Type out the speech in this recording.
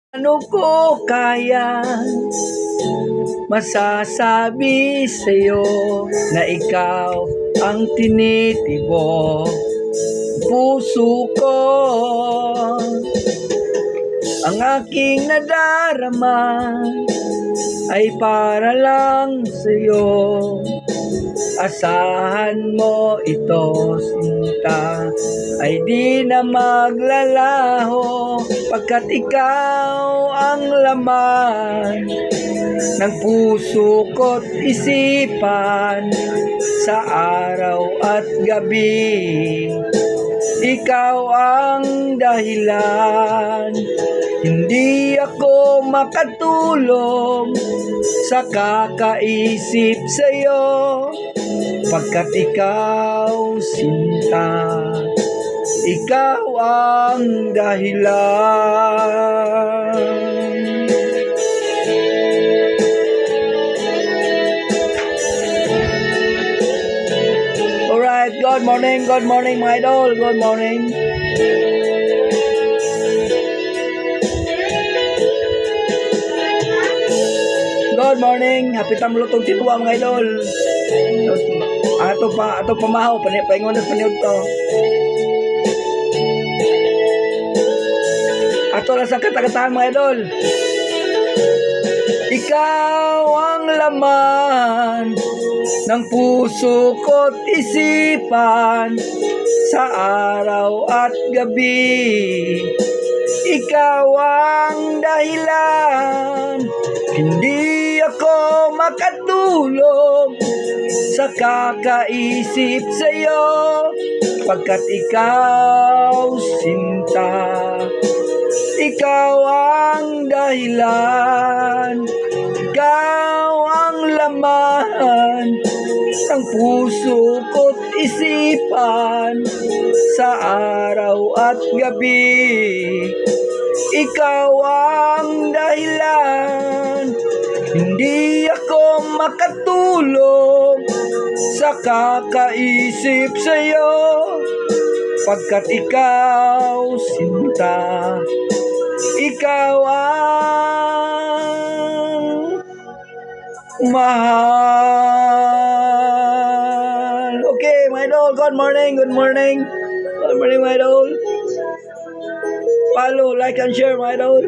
Ano ko kaya masasabi sa'yo na ikaw ang tinitibok puso ko? Ang aking nadarama ay para lang sa'yo. Asahan mo ito, sinta, ay di na maglalaho, pagkat ikaw ang laman ng puso ko't isipan sa araw at gabi. Ikaw ang dahilan, hindi ako makatulog sa kakaisip sa'yo, pagkat ikaw, sinta, ikaw ang dahilan. Alright, good morning mga idol, good morning. Good morning, hapitan mo lutong tinuwa mga idol. Ato pamahaw, paingon at paniod to. Ato lang sa kata-katahan mga idol. Ikaw ang laman ng puso ko't isipan sa araw at gabi. Ikaw ang dahilan, hindi ako makatulog sa kakaisip sa'yo, pagkat ikaw, sinta, ikaw ang dahilan. Ikaw ang laman ng puso ko't isipan sa araw at gabi. Ikaw ang dahilan, hindi ako makatulog sa kakaisip sa'yo, pagkat ikaw, sinta, ikaw ang mahal. Okay, my idol, good morning. Good morning, my idol. Follow, like, and share, my idol.